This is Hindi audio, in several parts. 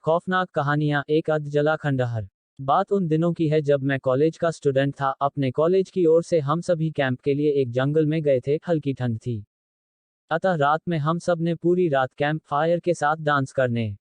खौफनाक कहानियां, एक अधजला खंडहर। बात उन दिनों की है जब मैं कॉलेज का स्टूडेंट था। अपने कॉलेज की ओर से हम सभी कैंप के लिए एक जंगल में गए थे। हल्की ठंड थी, अतः रात में हम सब ने पूरी रात कैंप फायर के साथ डांस करने,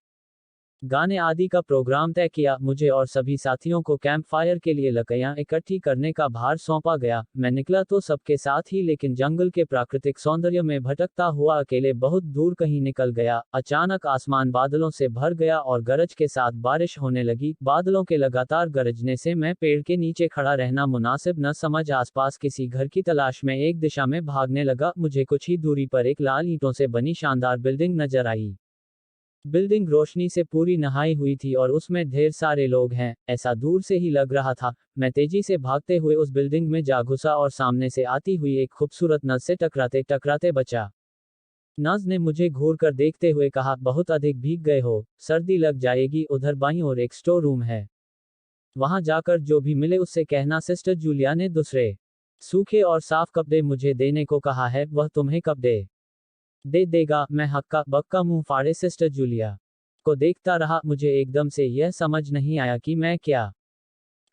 गाने आदि का प्रोग्राम तय किया। मुझे और सभी साथियों को कैंप फायर के लिए लकड़ियां इकट्ठी करने का भार सौंपा गया। मैं निकला तो सबके साथ ही, लेकिन जंगल के प्राकृतिक सौंदर्य में भटकता हुआ अकेले बहुत दूर कहीं निकल गया। अचानक आसमान बादलों से भर गया और गरज के साथ बारिश होने लगी। बादलों के लगातार गरजने से मैं पेड़ के नीचे खड़ा रहना मुनासिब न समझ आसपास किसी घर की तलाश में एक दिशा में भागने लगा। मुझे कुछ ही दूरी पर एक लाल ईंटों से बनी शानदार बिल्डिंग नजर आई। बिल्डिंग रोशनी से पूरी नहाई हुई थी और उसमें ढेर सारे लोग हैं, ऐसा दूर से ही लग रहा था। मैं तेजी से भागते हुए उस बिल्डिंग में जा घुसा और सामने से आती हुई एक खूबसूरत नर्स से टकराते टकराते बचा। नर्स ने मुझे घूर कर देखते हुए कहा, बहुत अधिक भीग गए हो, सर्दी लग जाएगी। उधर बाईं ओर एक स्टोर रूम है, वहां जाकर जो भी मिले उससे कहना सिस्टर जूलिया ने दूसरे सूखे और साफ कपड़े मुझे देने को कहा है, वह तुम्हें कपड़े दे देगा। मैं हक्का बक्का मुंह फाड़े सिस्टर जूलिया को देखता रहा। मुझे एकदम से यह समझ नहीं आया कि मैं क्या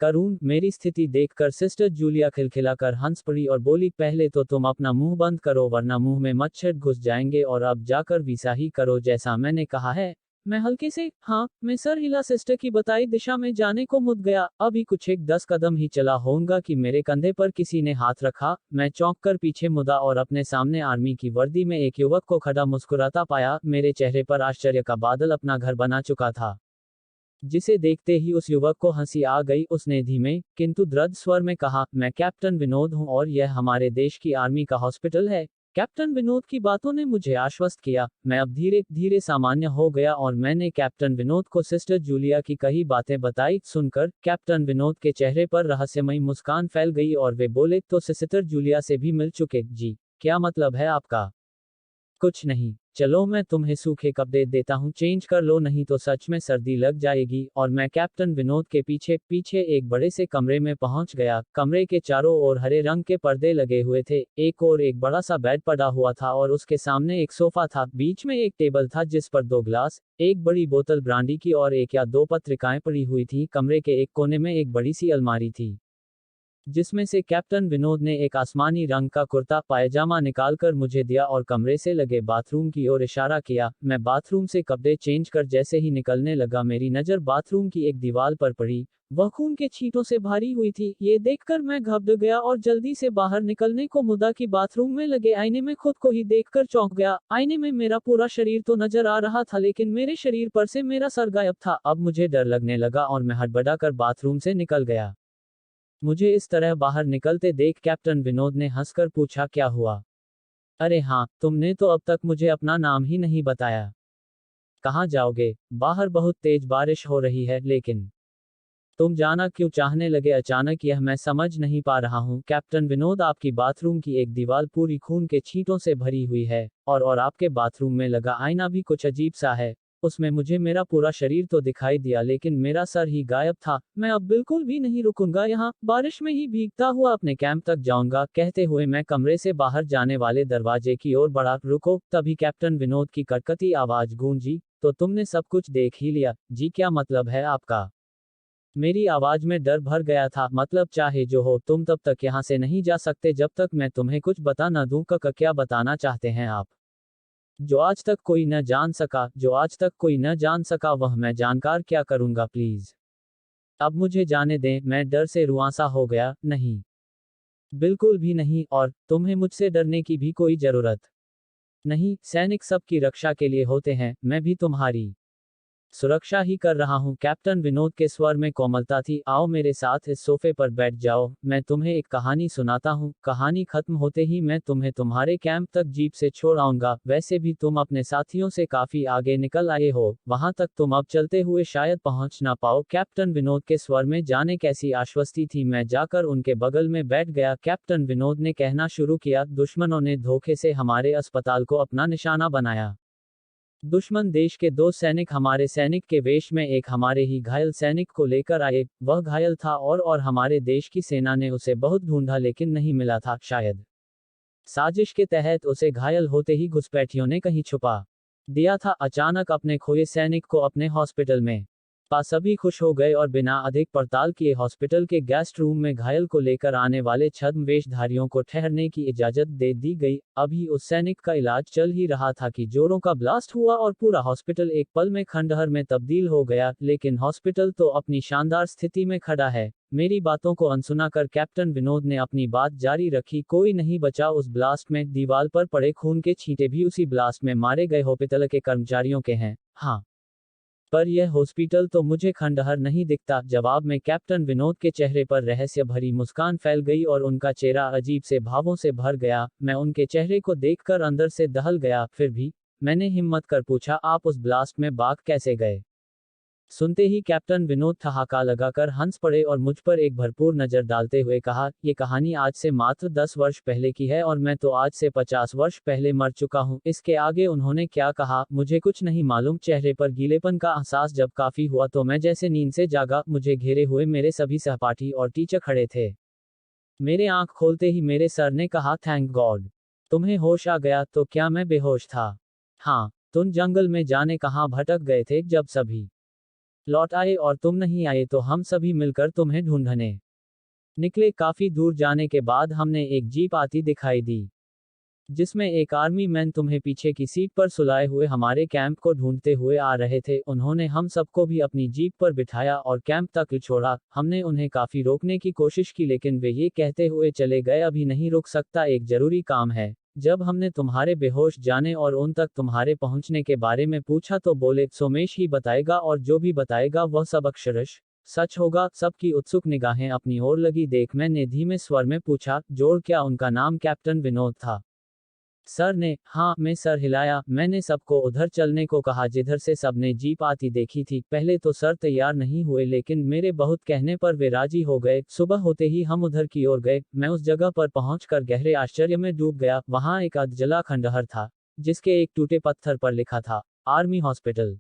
करूं। मेरी स्थिति देखकर सिस्टर जूलिया खिलखिलाकर हंस पड़ी और बोली, पहले तो तुम अपना मुंह बंद करो वरना मुंह में मच्छर घुस जाएंगे, और अब जाकर वैसा ही करो जैसा मैंने कहा है। मैं हल्के से हाँ मैं सर हिला सिस्टर की बताई दिशा में जाने को मुड़ गया। अभी कुछ एक 10 कदम ही चला होऊंगा कि मेरे कंधे पर किसी ने हाथ रखा। मैं चौंक कर पीछे मुड़ा और अपने सामने आर्मी की वर्दी में एक युवक को खड़ा मुस्कुराता पाया। मेरे चेहरे पर आश्चर्य का बादल अपना घर बना चुका था, जिसे देखते ही उस युवक को हंसी आ गई। उसने धीमे किंतु दृढ़ स्वर में कहा, मैं कैप्टन विनोद हूं और यह हमारे देश की आर्मी का हॉस्पिटल है। कैप्टन विनोद की बातों ने मुझे आश्वस्त किया। मैं अब धीरे धीरे सामान्य हो गया और मैंने कैप्टन विनोद को सिस्टर जूलिया की कही बातें बताई। सुनकर कैप्टन विनोद के चेहरे पर रहस्यमयी मुस्कान फैल गई और वे बोले, तो सिस्टर जूलिया से भी मिल चुके? जी, क्या मतलब है आपका? कुछ नहीं, चलो मैं तुम्हें सूखे कपड़े देता हूँ, चेंज कर लो, नहीं तो सच में सर्दी लग जाएगी। और मैं कैप्टन विनोद के पीछे पीछे एक बड़े से कमरे में पहुंच गया। कमरे के चारों ओर हरे रंग के पर्दे लगे हुए थे। एक और एक बड़ा सा बेड पड़ा हुआ था और उसके सामने एक सोफा था। बीच में एक टेबल था जिस पर 2 गिलास, एक बड़ी बोतल ब्रांडी की और 1 या 2 पत्रिकाएं पड़ी हुई थी। कमरे के एक कोने में एक बड़ी सी अलमारी थी, जिसमें से कैप्टन विनोद ने एक आसमानी रंग का कुर्ता पायजामा निकालकर मुझे दिया और कमरे से लगे बाथरूम की ओर इशारा किया। मैं बाथरूम से कपड़े चेंज कर जैसे ही निकलने लगा, मेरी नज़र बाथरूम की एक दीवार पर पड़ी। वह खून के छींटों से भारी हुई थी। ये देखकर मैं घबरा गया और जल्दी से बाहर निकलने को मुड़ा कि बाथरूम में लगे आईने में खुद को ही देखकर चौंक गया। आईने में मेरा पूरा शरीर तो नजर आ रहा था, लेकिन मेरे शरीर पर से मेरा सर गायब था। अब मुझे डर लगने लगा और मैं हड़बड़ाकर बाथरूम से निकल गया। मुझे इस तरह बाहर निकलते देख कैप्टन विनोद ने हंसकर पूछा, क्या हुआ? अरे हाँ, तुमने तो अब तक मुझे अपना नाम ही नहीं बताया। कहाँ जाओगे? बाहर बहुत तेज बारिश हो रही है, लेकिन तुम जाना क्यों चाहने लगे अचानक? यह मैं समझ नहीं पा रहा हूँ कैप्टन विनोद। आपकी बाथरूम की एक दीवार पूरी खून के छींटों से भरी हुई है और आपके बाथरूम में लगा आईना भी कुछ अजीब सा है। उसमें मुझे मेरा पूरा शरीर तो दिखाई दिया, लेकिन मेरा सर ही गायब था। मैं अब बिल्कुल भी नहीं रुकूंगा, यहाँ बारिश में ही भीगता हुआ अपने कैंप तक जाऊंगा। कहते हुए मैं कमरे से बाहर जाने वाले दरवाजे की ओर बढ़ा। रुको, तभी कैप्टन विनोद की कड़कती आवाज गूंजी, तो तुमने सब कुछ देख ही लिया? जी, क्या मतलब है आपका? मेरी आवाज में डर भर गया था। मतलब चाहे जो हो, तुम तब तक यहाँ से नहीं जा सकते जब तक मैं तुम्हें कुछ बता न दूं। क्या बताना चाहते हैं आप? जो आज तक कोई न जान सका, जो आज तक कोई न जान सका, वह मैं जानकर क्या करूंगा? प्लीज अब मुझे जाने दें। मैं डर से रुआंसा हो गया। नहीं, बिल्कुल भी नहीं, और तुम्हें मुझसे डरने की भी कोई जरूरत नहीं। सैनिक सबकी रक्षा के लिए होते हैं, मैं भी तुम्हारी सुरक्षा ही कर रहा हूँ। कैप्टन विनोद के स्वर में कोमलता थी। आओ मेरे साथ इस सोफे पर बैठ जाओ, मैं तुम्हें एक कहानी सुनाता हूँ। कहानी खत्म होते ही मैं तुम्हें तुम्हारे कैंप तक जीप से छोड़ आऊंगा। वैसे भी तुम अपने साथियों से काफी आगे निकल आए हो, वहां तक तुम अब चलते हुए शायद पहुंच ना पाओ। कैप्टन विनोद के स्वर में जाने कैसी आश्वस्ति थी। मैं जाकर उनके बगल में बैठ गया। कैप्टन विनोद ने कहना शुरू किया, दुश्मनों ने धोखे से हमारे अस्पताल को अपना निशाना बनाया। दुश्मन देश के 2 सैनिक हमारे सैनिक के वेश में एक हमारे ही घायल सैनिक को लेकर आए। वह घायल था और हमारे देश की सेना ने उसे बहुत ढूंढा, लेकिन नहीं मिला था। शायद साजिश के तहत उसे घायल होते ही घुसपैठियों ने कहीं छुपा दिया था। अचानक अपने खोए सैनिक को अपने हॉस्पिटल में पा सभी खुश हो गए और बिना अधिक पड़ताल किए हॉस्पिटल के गेस्ट रूम में घायल को लेकर आने वाले छद्म वेशधारियों को ठहरने की इजाजत दे दी गई। अभी उस सैनिक का इलाज चल ही रहा था कि जोरों का ब्लास्ट हुआ और पूरा हॉस्पिटल एक पल में खंडहर में तब्दील हो गया। लेकिन हॉस्पिटल तो अपनी शानदार स्थिति में खड़ा है। मेरी बातों को अनसुना कर कैप्टन विनोद ने अपनी बात जारी रखी। कोई नहीं बचा उस ब्लास्ट में, दीवार पर पड़े खून के छींटे भी उसी ब्लास्ट में मारे गए हॉस्पिटल के कर्मचारियों के हैं। हाँ, पर यह हॉस्पिटल तो मुझे खंडहर नहीं दिखता। जवाब में कैप्टन विनोद के चेहरे पर रहस्य भरी मुस्कान फैल गई और उनका चेहरा अजीब से भावों से भर गया। मैं उनके चेहरे को देखकर अंदर से दहल गया। फिर भी मैंने हिम्मत कर पूछा, आप उस ब्लास्ट में बाग कैसे गए? सुनते ही कैप्टन विनोद ठहाका लगाकर हंस पड़े और मुझ पर एक भरपूर नजर डालते हुए कहा, ये कहानी आज से मात्र 10 वर्ष पहले की है और मैं तो आज से 50 वर्ष पहले मर चुका हूँ। इसके आगे उन्होंने क्या कहा मुझे कुछ नहीं मालूम। चेहरे पर गीलेपन का एहसास जब काफी हुआ तो मैं जैसे नींद से जागा। मुझे घेरे हुए मेरे सभी सहपाठी और टीचर खड़े थे। मेरे आंख खोलते ही मेरे सर ने कहा, थैंक गॉड तुम्हें होश आ गया। तो क्या मैं बेहोश था? हाँ, तुम जंगल में जाने कहाँ भटक गए थे। जब सभी लौट आए और तुम नहीं आए तो हम सभी मिलकर तुम्हें ढूंढने निकले। काफी दूर जाने के बाद हमने एक जीप आती दिखाई दी जिसमें एक आर्मी मैन तुम्हें पीछे की सीट पर सुलाए हुए हमारे कैंप को ढूंढते हुए आ रहे थे। उन्होंने हम सबको भी अपनी जीप पर बिठाया और कैंप तक छोड़ा। हमने उन्हें काफी रोकने की कोशिश की लेकिन वे ये कहते हुए चले गए, अभी नहीं रुक सकता, एक जरूरी काम है। जब हमने तुम्हारे बेहोश जाने और उन तक तुम्हारे पहुंचने के बारे में पूछा तो बोले, सोमेश ही बताएगा और जो भी बताएगा वह सब अक्षरश सच होगा। सबकी उत्सुक निगाहें अपनी ओर लगी देख मैंने धीमे स्वर में पूछा, जोड़ क्या उनका नाम कैप्टन विनोद था? सर ने हाँ में सर हिलाया। मैंने सबको उधर चलने को कहा जिधर से सबने जीप आती देखी थी। पहले तो सर तैयार नहीं हुए लेकिन मेरे बहुत कहने पर वे राजी हो गए। सुबह होते ही हम उधर की ओर गए। मैं उस जगह पर पहुंचकर गहरे आश्चर्य में डूब गया। वहां एक अधजला खंडहर था जिसके एक टूटे पत्थर पर लिखा था, आर्मी हॉस्पिटल।